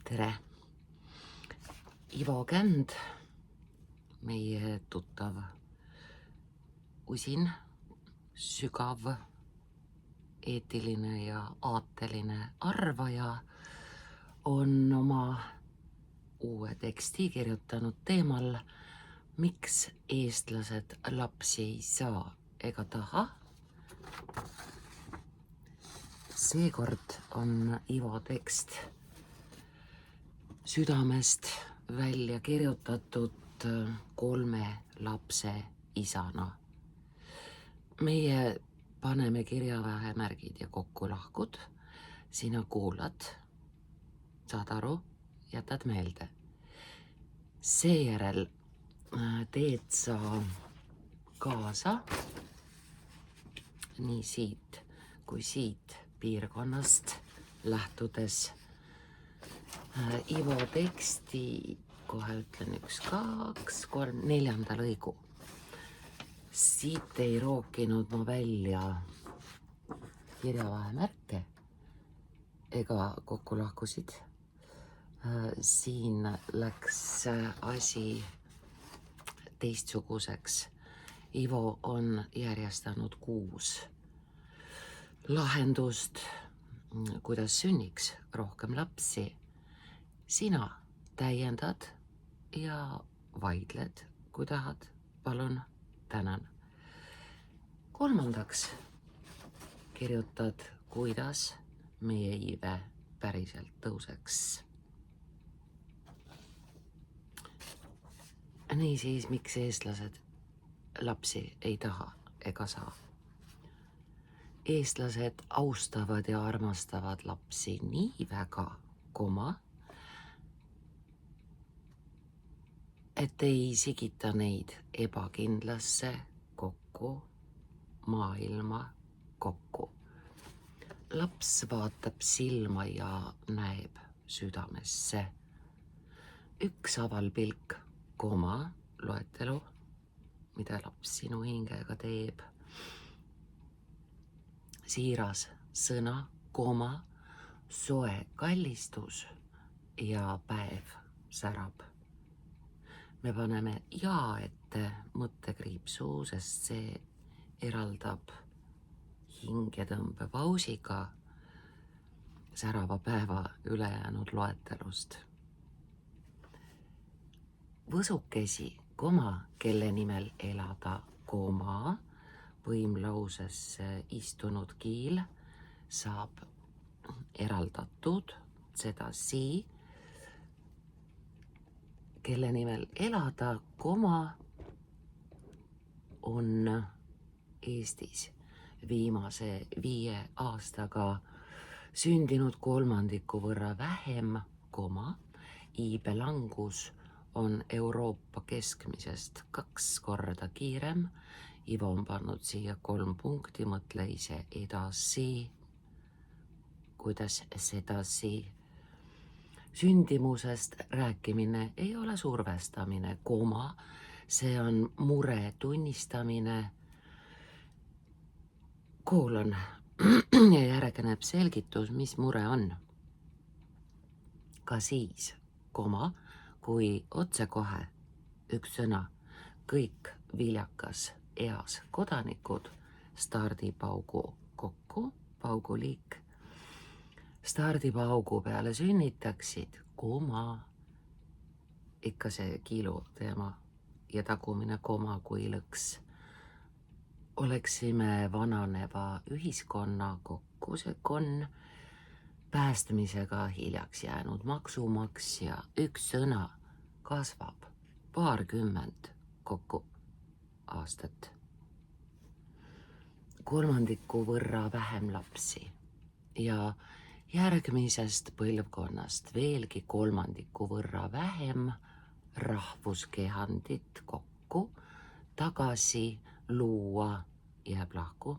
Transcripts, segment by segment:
tere! Ivo Känd, meie tuttav usin, sügav, eetiline ja aateline arvaja on oma uue teksti kirjutanud teemal, miks eestlased lapsi ei saa ega taha. Seekord on Ivo tekst südamest välja kirjutatud 3 lapse isana. Meie paneme kirjavahemärgid ja kokkulahkud. Sina kuulad, saad aru, jätad meelde. Seejärel teed sa kaasa nii siit kui siit piirkonnast lähtudes Ivo teksti, kohe ütlen 1, 2, 3, 4. lõigu. Siit ei rookinud ma välja kirjavahemärke ega kokkulahkusid. Siin läks asi teistsuguseks. Ivo on järjestanud 6 lahendust, kuidas sünniks rohkem lapsi. Sina täiendad ja vaidled, kui tahad. Palun, tänan. 3. kirjutad, kuidas meie iive päriselt tõuseks. Niisiis, miks eestlased lapsi ei taha ega saa? Eestlased austavad ja armastavad lapsi nii väga, et ei sigita neid ebakindlasse maailma kokku. Laps vaatab silma ja näeb südamesse. Üks avalpilk, loetelu, mida laps sinu hingega teeb. Siiras sõna, soe kallistus ja päev särab. Me paneme ja ette mõttekriipsu, sest see eraldab hingetõmbepausiga särava päeva ülejäänud loetelust. Võsukesi, kelle nimel elada, võimlausesse istunud kiil saab eraldatud sedasi, kelle nimel elada, on Eestis viimase 5 aastaga sündinud 1/3 võrra vähem, iibelangus on Euroopa keskmisest 2 korda kiirem. Ivo on pannud siia 3 punkti, mõtle ise edasi, kuidas sedasi. Sündimusest rääkimine ei ole survestamine, see on mure tunnistamine. Ja järgneb selgitus, mis mure on. Ka siis, kui otsekohe üks sõna, kõik viljakas eas kodanikud stardipaugu kokku, pauguliik, stardipaugu peale sünnitaksid, ikka see kiilu teema ja tagumine kui lõks. Oleksime vananeva ühiskonna kokku, see päästmisega hiljaks jäänud maksumaksja. Üks sõna kasvab 20 kokku aastat. 1/3 võrra vähem lapsi ja järgmisest põlvkonnast veelgi 1/3 võrra vähem rahvuskehandit kokku, tagasi luua jääb lahku.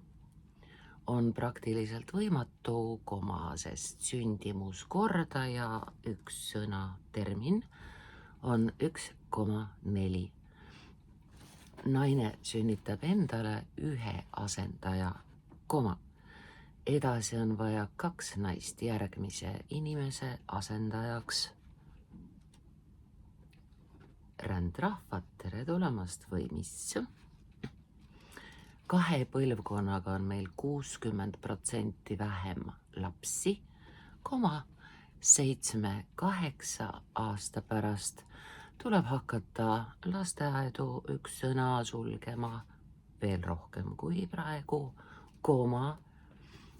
On praktiliselt võimatu, sest sündimuskordaja, üks sõna termin, on 1,4. Naine sünnitab endale 1 asendaja, edasi on vaja 2 naist järgmise inimese asendajaks. Rändrahvad, tere tulemast või mis? 2 põlvkonnaga on meil 60% vähem lapsi, 7-8 aasta pärast tuleb hakata lasteaedu üks sõna sulgema veel rohkem kui praegu,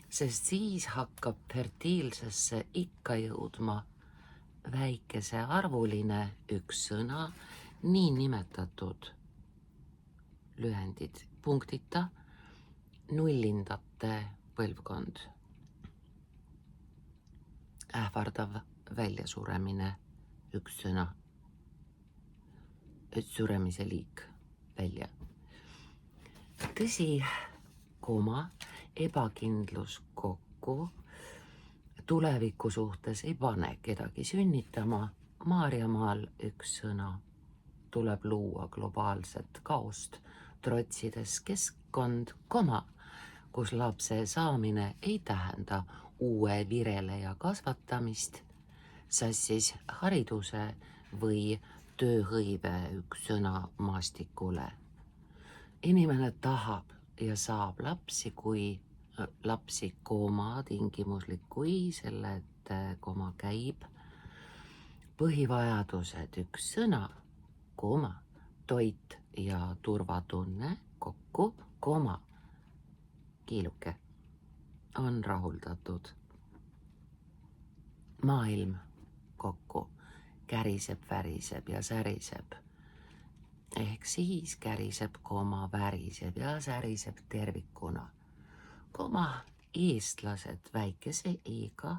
sest siis hakkab fertiilsesse ikka jõudma väikesearvuline üks sõna, niinimetatud lühendid punktita nullindate põlvkond. Ähvardav väljasuremine, üks sõna, suremise liik välja. Tõsi, ebakindlus kokku, tuleviku suhtes ei pane kedagi sünnitama, Maarjamaal üks sõna, tuleb luua globaalset kaost, trotsides keskkond, kus lapse saamine ei tähenda uue vireleja kasvatamist, sassis hariduse või tööhõive üks sõna maastikule. Inimene tahab ja saab lapsi, tingimuslik, kui selle, et koma käib. Põhivajadused üks sõna, toit ja turvatunne kokku, kiiluke on rahuldatud. Maailm kokku käriseb, väriseb ja säriseb. Ehk siis käriseb, väriseb ja säriseb tervikuna. Eestlased väikese e-ga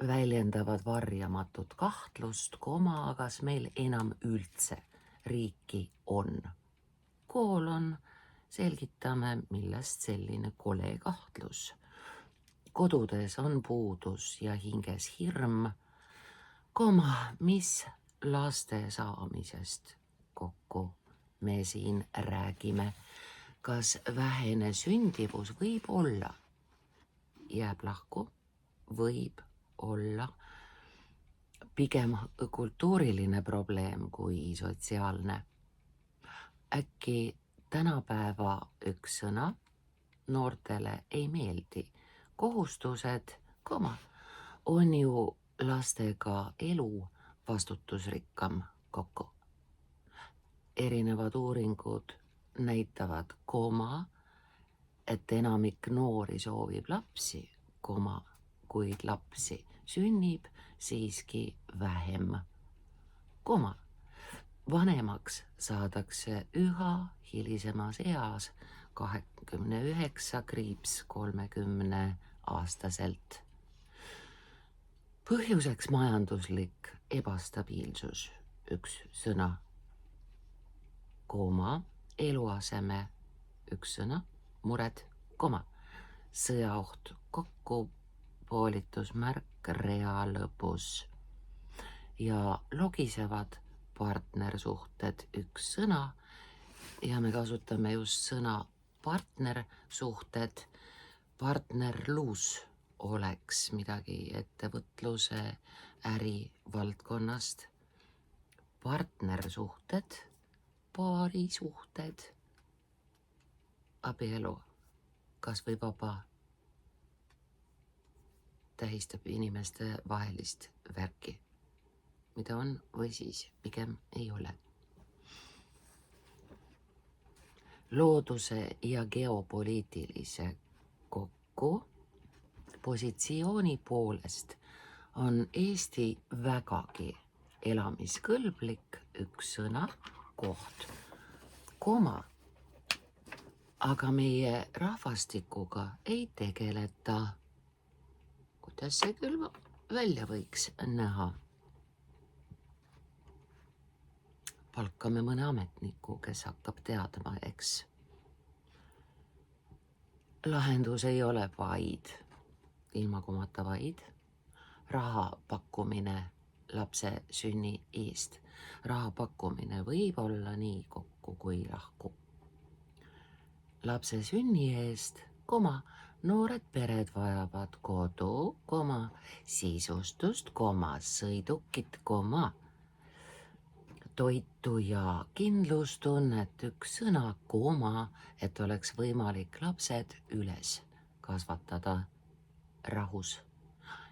väljendavad varjamatut kahtlust, kas meil enam üldse riiki on. Selgitame, millest selline kole kahtlus. Kodudes on puudus ja hinges hirm, mis laste saamisest kokku me siin räägime. Kas vähene sündivus võib olla, jääb lahku, võib olla pigem kultuuriline probleem kui sotsiaalne. Äkki tänapäeva üks sõna noortele ei meeldi. Kohustused, on ju lastega elu vastutusrikkam kokku. Erinevad uuringud näitavad, et enamik noori soovib lapsi, kuid lapsi sünnib siiski vähem. Vanemaks saadakse üha hilisemas eas 29-30 aastaselt. Põhjuseks majanduslik ebastabiilsus, üks sõna, eluaseme, üks sõna, mured, sõjaoht, kokkupoolitusmärk rea lõpus ja logisevad partnersuhted, üks sõna, ja me kasutame just sõna partnersuhted. Partnerlus oleks midagi ettevõtluse, äri valdkonnast. Partnersuhted, paarisuhted, abielu, kas või vaba, tähistab inimeste vahelist värki, mida on või siis pigem ei ole. Looduse ja geopoliitilise positsiooni poolest on Eesti vägagi elamiskõlblik, üks sõna, koht, aga meie rahvastikuga ei tegeleta. Kuidas see küll välja võiks näha? Palkame mõne ametniku, kes hakkab teadma, eks. Lahendus ei ole vaid, ilma komata vaid, raha pakkumine lapse sünni eest. Raha pakkumine võib olla nii kokku kui lahku. Lapse sünni eest, Noored pered vajavad kodu, sisustust, sõidukit, toitu ja kindlustunnet, üks sõna, et oleks võimalik lapsed üles kasvatada rahus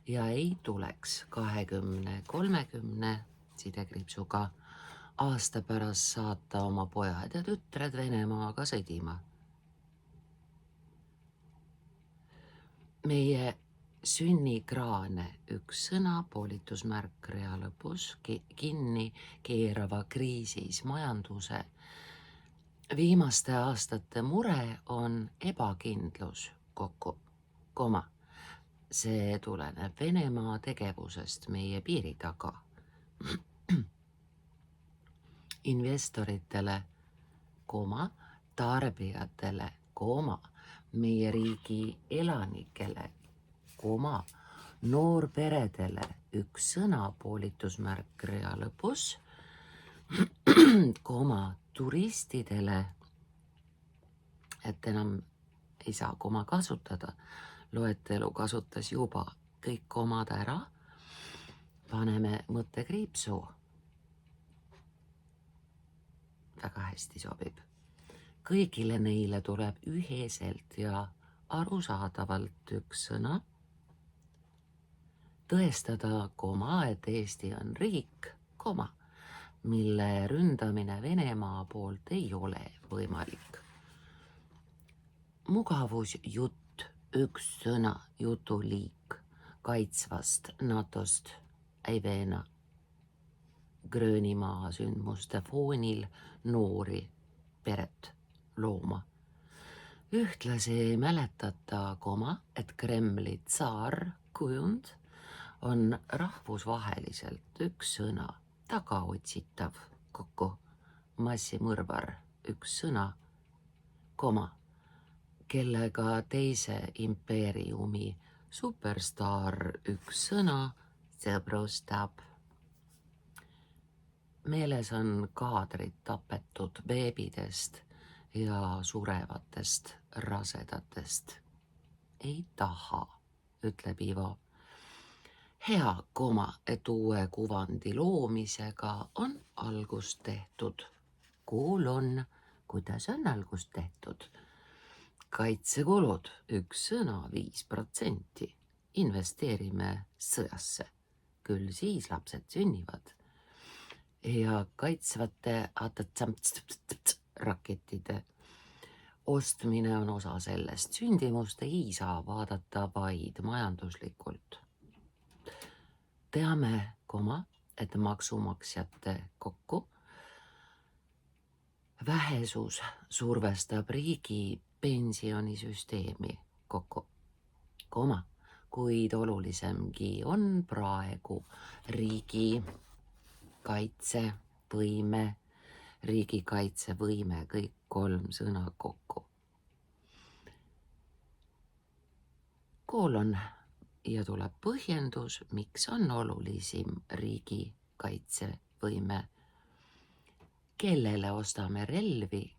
ja ei tuleks 20-30 sidekriipsuga aasta pärast saata oma pojad ja tütred Venemaaga sõdima. Meie sünnikraane, üks sõna, poolitusmärk rea lõpus, kinni keerava kriisis majanduse. Viimaste aastate mure on ebakindlus kokku, see tuleneb Venemaa tegevusest meie piiri taga. Investoritele, tarbijatele, meie riigi elanikele, noorperedele, üks sõna, poolitusmärk rea lõpus, turistidele, et enam ei saa kasutada, loetelu kasutas juba kõik komad ära, paneme mõttekriipsu. Väga hästi sobib. Kõigile neile tuleb üheselt ja arusaadavalt üks sõna, tõestada, et Eesti on riik, mille ründamine Venemaa poolt ei ole võimalik. Mugavusjutt, üks sõna, jutuliik, kaitsvast NATOst ei veena. Gröönimaa sündmuste foonil noori peret looma. Ühtlasi mäletata, et Kremli tsaarkujund on rahvusvaheliselt üks sõna, tagaotsitav, massimõrvar, üks sõna, kellega teise impeeriumi superstaar, üks sõna, sõbrustab. Meeles on kaadrid tapetud beebidest ja surevatest rasedatest. Ei taha, ütleb Ivo. Hea, et uue kuvandi loomisega on algust tehtud. Kuulun, kuidas on algust tehtud. Kaitsekulud, üks sõna, 5%. Investeerime sõjasse, küll siis lapsed sünnivad. Ja kaitsvate rakettide ostmine on osa sellest. Sündimust ei saa vaadata vaid majanduslikult. Teame, et maksumaksjate vähesus survestab riigi pensionisüsteemi kuid olulisemgi on praegu riigi riigikaitsevõime, kõik 3 sõna kokku. Ja tuleb põhjendus, miks on olulisim riigikaitsevõime. Kellele ostame relvi,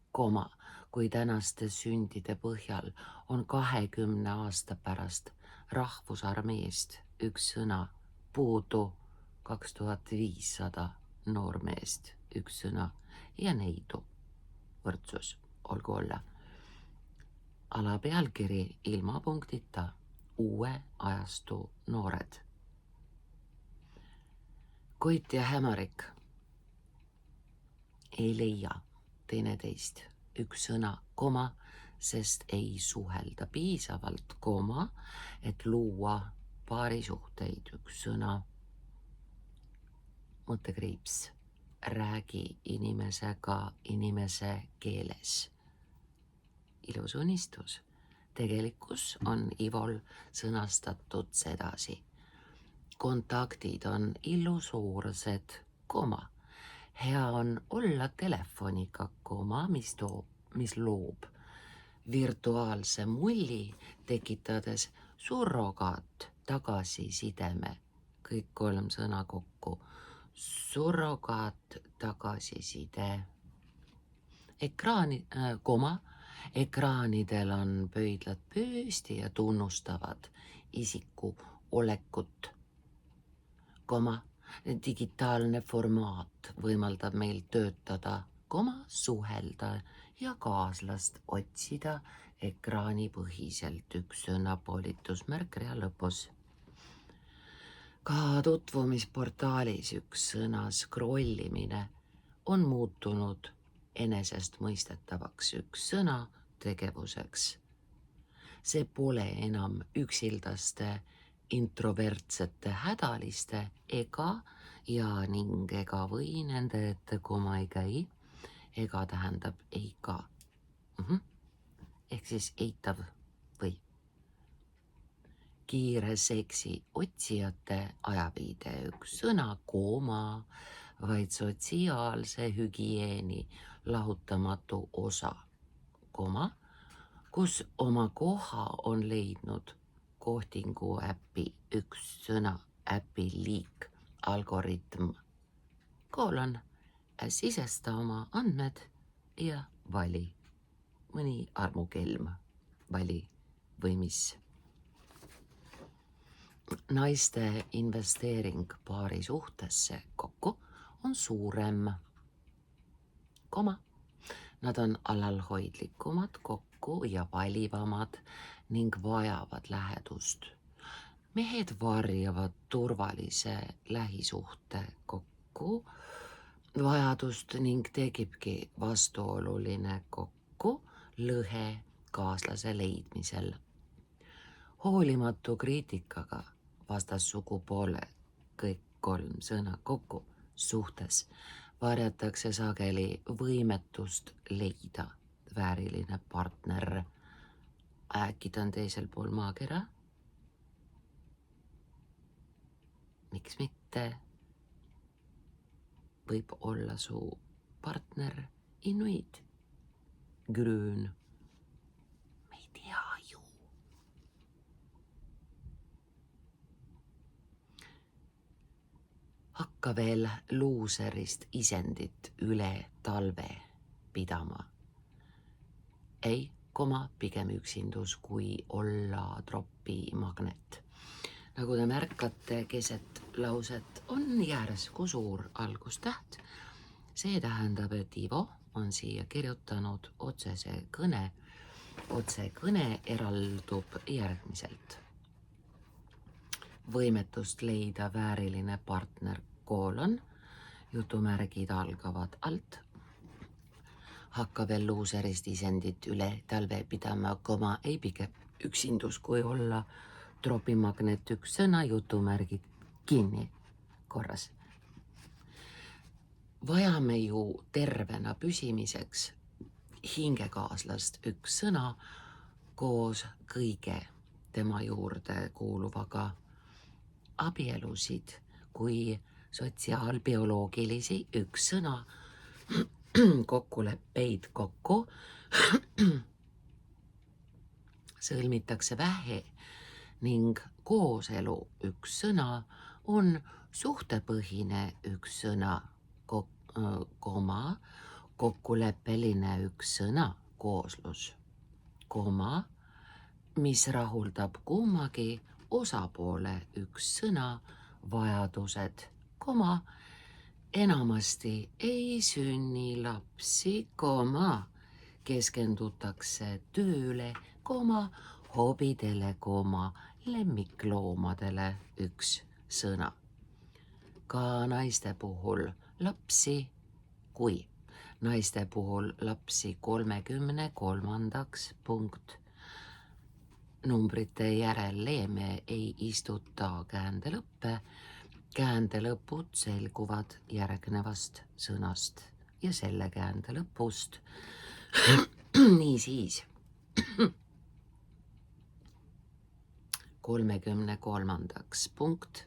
kui tänaste sündide põhjal on 20 aasta pärast rahvusarmeest üks sõna, puudu 2500 noormeest, üks sõna ja neidu. Võrdsus, olgu olla. Alapealkiri ilma punktita, uue ajastu noored. Koit ja Hämarik ei leia teineteist, üks sõna, sest ei suhelda piisavalt, et luua paarisuhteid, üks sõna. Mõttekriips, räägi inimesega inimese keeles. Ilus unistus. Tegelikkus on Ivol sõnastatud sedasi. Kontaktid on illusoorsed, hea on olla telefoniga, mis loob virtuaalse mulli, tekitades surrogaat tagasisideme, kõik 3 sõna kokku. Surrogaat tagasiside. Ekraani, Ekraanidel on pöidlad püsti ja tunnustavad isiku olekut, digitaalne formaat võimaldab meil töötada, suhelda ja kaaslast otsida ekraanipõhiselt, üks sõna, poolitusmärk rea lõpus. Ka tutvumisportaalis üks sõna, scrollimine, on muutunud enesestmõistetavaks, üks sõna tegevuseks. See pole enam üksildaste, introvertsete, hädaliste ega või nende ette koma ei käi, ega tähendab ei ka. Ehk siis eitav või. Kiire seksi otsijate ajaviide, üks sõna, vaid sotsiaalse hügieeni lahutamatu osa, kus oma koha on leidnud kohtingu äpi, üks sõna, äpi liik, algoritm, sisesta oma andmed ja vali mõni armukelm, vali või mis. Naiste investeering paari suhtesse kokku on suurem, nad on alalhoidlikumad kokku ja valivamad ning vajavad lähedust. Mehed varjavad turvalise lähisuhte kokku vajadust ning tekibki vastuoluline lõhe kaaslase leidmisel. Hoolimatu kriitikaga vastassugupoole, kõik kolm sõna kokku, suhtes varjatakse sageli võimetust leida vääriline partner. Äkki ta on teisel pool maakera? Miks mitte? Võib olla su partner inuit, grün. Me ei tea ju. Hakka veel luuserist isendit üle talve pidama. Ei, pigem üksindus kui olla tropi magnet. Nagu te märkate, keset lauset on järsku suur algustäht. See tähendab, et Ivo on siia kirjutanud otsese kõne. Otsekõne eraldub järgmiselt. Võimetust leida vääriline partner, jutumärgid algavad alt. Hakka veel luuserist isendit üle talve pidama, ei pigem üksindus kui olla tropimagnet, üks sõna, jutumärgid kinni korras. Vajame ju tervena püsimiseks hingekaaslast, üks sõna, koos kõige tema juurde kuuluvaga, abielusid kui sotsiaalbioloogilisi, üks sõna, kokkuleppeid kokku sõlmitakse vähe ning kooselu, üks sõna, on suhtepõhine, üks sõna, kokkuleppeline, üks sõna, kooslus, mis rahuldab kummagi osapoole, üks sõna, vajadused, enamasti ei sünni lapsi, keskendutakse tööle, hobidele, lemmikloomadele, üks sõna. Ka naiste puhul lapsi, kui naiste puhul lapsi 33. punkt. Numbrite järel leeme ei istuta käändelõppe. Käändelõpud selguvad järgnevast sõnast ja selle käände lõpust. Niisiis 33. punkt.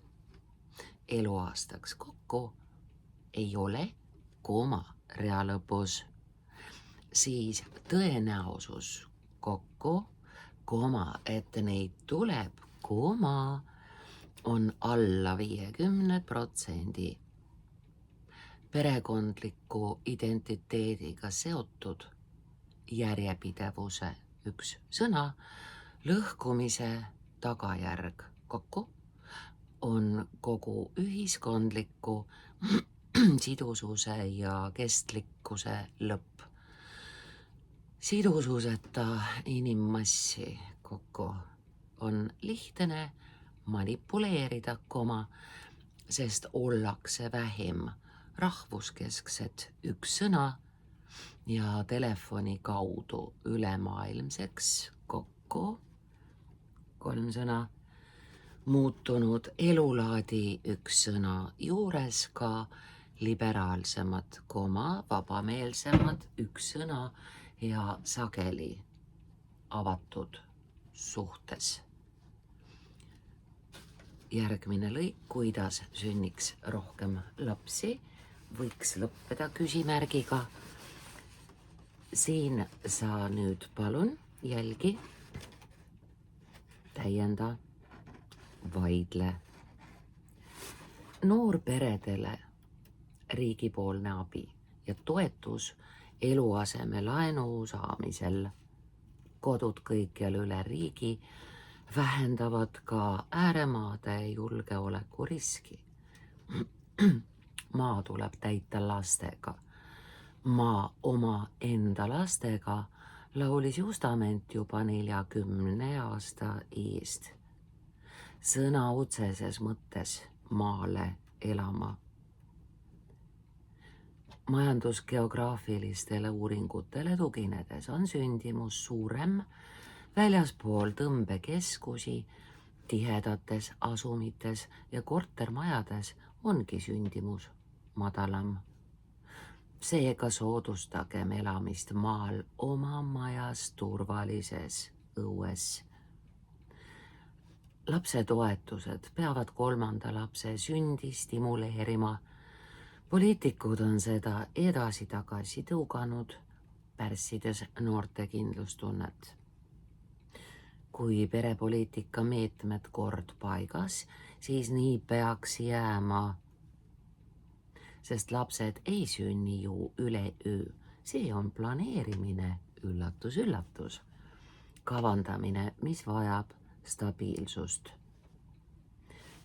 Eluaastaks kokku ei ole rea lõpus. Siis tõenäosus kokku, et neid tuleb, on alla 50%. Perekondliku identiteediga seotud järjepidevuse üks sõna, lõhkumise tagajärg kokku on kogu ühiskondliku sidususe ja kestlikkuse lõpp. Sidususeta inimmassi kokku on lihtne manipuleerida, sest ollakse vähem rahvuskesksed üks sõna ja telefoni kaudu ülemaailmseks kokku 3 sõna, muutunud elulaadi üks sõna juures ka liberaalsemad, vabameelsemad üks sõna ja sageli avatud suhtes. Järgmine lõik, kuidas sünniks rohkem lapsi, võiks lõppeda küsimärgiga. Siin sa nüüd palun jälgi, täienda, vaidle. Noorperedele riigipoolne abi ja toetus eluasemelaenu saamisel. Kodud kõikjal üle riigi vähendavad ka ääremaade julgeolekuriski. Maa tuleb täita lastega. Maa oma enda lastega laulis Justament juba 40 aasta eest. Sõna otseses mõttes maale elama. Majandusgeograafilistele uuringutele tuginedes on sündimus suurem väljaspool tõmbekeskusi, tihedates asumites ja kortermajades ongi sündimus madalam. Seega soodustagem elamist maal oma majas turvalises õues. Lapsetoetused peavad 3. lapse sündi stimuleerima. Poliitikud on seda edasi-tagasi tõuganud, pärssides noorte kindlustunnet. Kui perepoliitika meetmed kord paigas, siis nii peaks jääma, sest lapsed ei sünni ju üleöö. See on planeerimine, üllatus, üllatus. Kavandamine, mis vajab stabiilsust.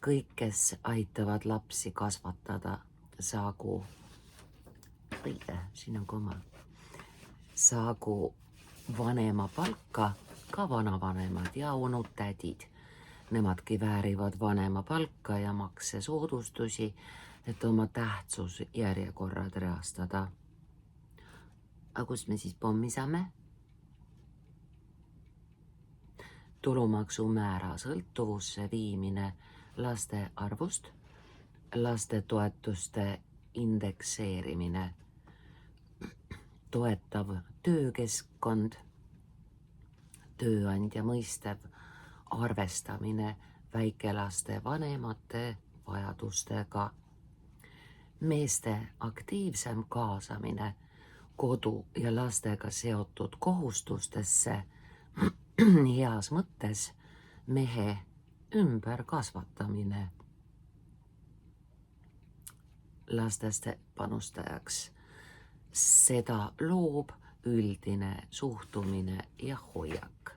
Kõik, kes aitavad lapsi kasvatada, saagu vanema palka ka vanavanemad ja onud-tädid. Nemadki väärivad vanema palka ja maksesoodustusi, et oma tähtsus järjekorrad reastada. Aga kus me siis pommi saame? Tulumaksumäära sõltuvusse viimine laste arvust, lastetoetuste indekseerimine, toetav töökeskkond, tööandja mõistev arvestamine väikelaste vanemate vajadustega, meeste aktiivsem kaasamine kodu ja lastega seotud kohustustesse, heas mõttes mehe ümberkasvatamine, lasteste panustajaks. Seda loob üldine suhtumine ja hoiak.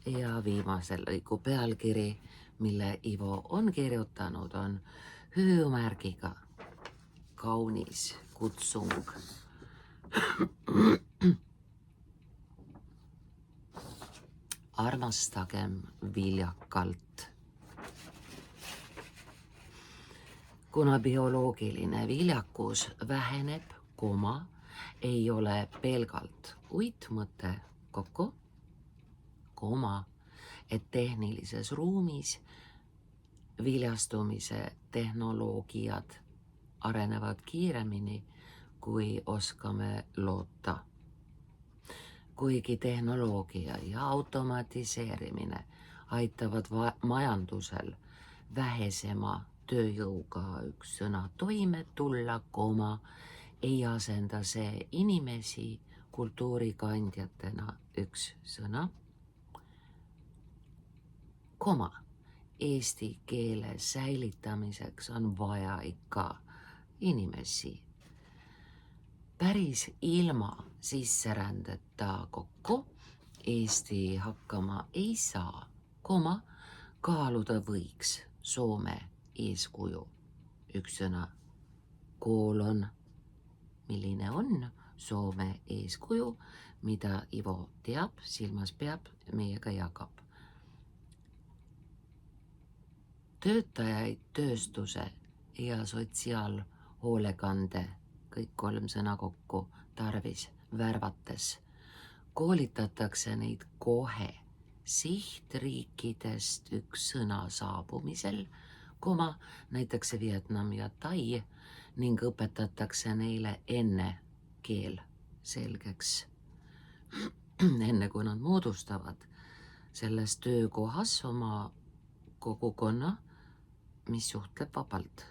Ja viimasel lõigu pealkiri, mille Ivo on kirjutanud, on hüüumärgiga kaunis kutsung. Armastagem viljakalt. Kuna bioloogiline viljakus väheneb, ei ole pelgalt uitmõte kokku, et tehnilises ruumis viljastumise tehnoloogiad arenevad kiiremini, kui oskame loota. Kuigi tehnoloogia ja automatiseerimine aitavad majandusel vähesema tööjõuga üks sõna toime tulla, ei asenda see inimesi kultuurikandjatena üks sõna, eesti keele säilitamiseks on vaja ikka inimesi. päris ilma sisserändeta kokku Eesti hakkama ei saa, kaaluda võiks Soome eeskuju. Üks sõna, koolon, milline on Soome eeskuju, mida Ivo teab, silmas peab, meiega jagab. Töötajaid tööstuse ja sotsiaalhoolekande, kõik 3 sõna kokku, tarvis värvates. Koolitatakse neid kohe sihtriikidest üks sõna saabumisel, näiteks Vietnam ja Tai, ning õpetatakse neile enne keel selgeks. Enne kui nad moodustavad selles töökohas oma kogukonna, mis suhtleb vabalt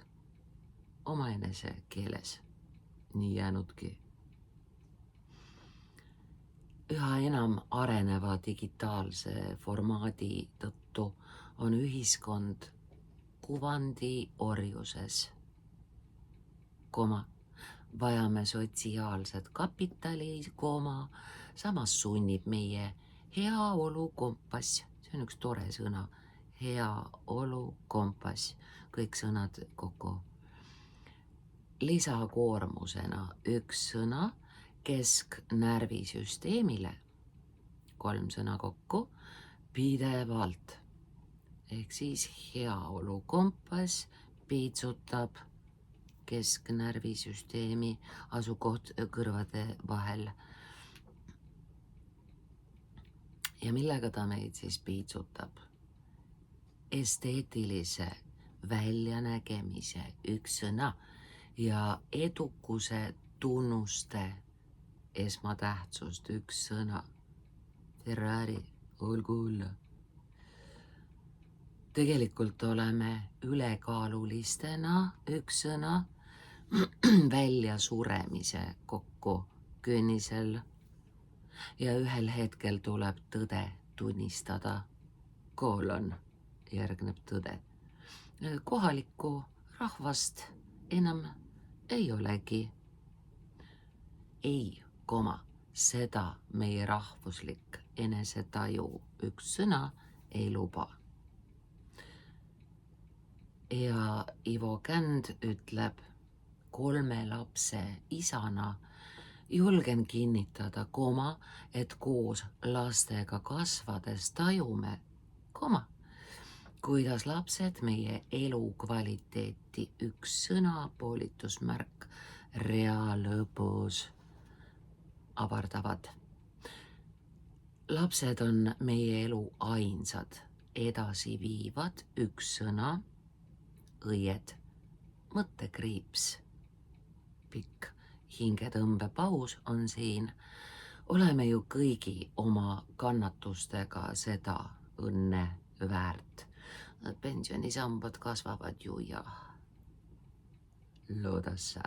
omaenese keeles. Nii jäänudki. Üha enam areneva digitaalse formaadi tõttu on ühiskond kuvandi orjuses, vajame sotsiaalset kapitali, samas sunnib meie heaolukompass, see on üks tore sõna, heaolukompass, kõik sõnad kokku. Lisakoormusena üks sõna kesknärvisüsteemile, 3 sõna kokku, pidevalt. Ehk siis heaolukompass piitsutab kesknärvisüsteemi asukoht kõrvade vahel. Ja millega ta meid siis piitsutab? Esteetilise väljanägemise üks sõna ja edukuse tunnuste esmatähtsust üks sõna. Ferrari, olgu hull. Tegelikult oleme ülekaalulistena üks sõna välja suremise kokku künnisel ja ühel hetkel tuleb tõde tunnistada, järgneb tõde. Kohalikku rahvast enam ei olegi. Ei, seda meie rahvuslik enesetaju üks sõna ei luba. Ja Ivo Känd ütleb, 3 lapse isana julgen kinnitada, et koos lastega kasvades tajume, kuidas lapsed meie elukvaliteeti üks sõna, poolitusmärk, rea lõpus avardavad. Lapsed on meie elu ainsad edasiviivad üks sõna, õied, mõttekriips, pikk hingetõmbepaus on siin. Oleme ju kõigi oma kannatustega seda õnne väärt. Pensionisambad kasvavad ju ja loodas sa,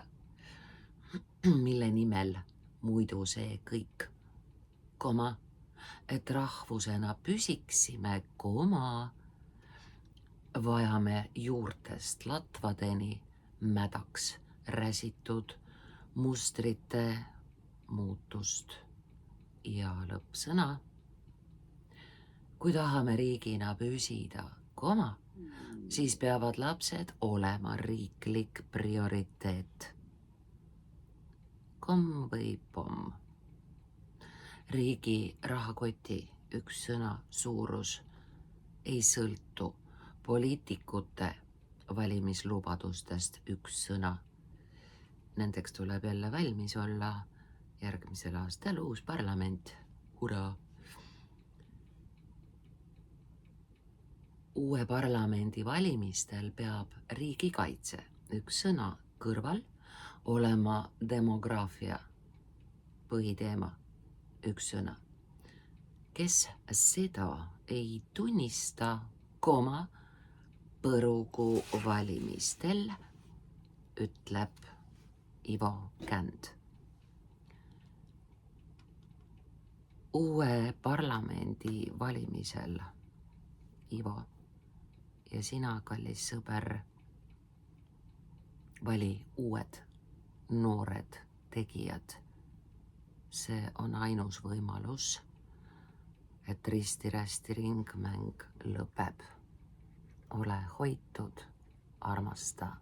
mille nimel muidu see kõik, et rahvusena püsiksime, vajame juurtest latvadeni mädaks räsitud mustrite muutust. Ja lõppsõna, kui tahame riigina püsida, siis peavad lapsed olema riiklik prioriteet. Komm või pomm. Riigi rahakoti üks sõna suurus ei sõltu poliitikute valimislubadustest üks sõna. Nendeks tuleb jälle valmis olla järgmisel aastal uus parlament. Hurraa! Uue parlamendi valimistel peab riigikaitse üks sõna kõrval olema demograafia põhiteema üks sõna. Kes seda ei tunnista, põrugu valimistel, ütleb Ivo Känd. Uue parlamendi valimisel, Ivo, ja sina, kallis sõber, vali uued noored tegijad. See on ainus võimalus, et risti-rästi ringmäng lõpeb. Ole hoitud, armasta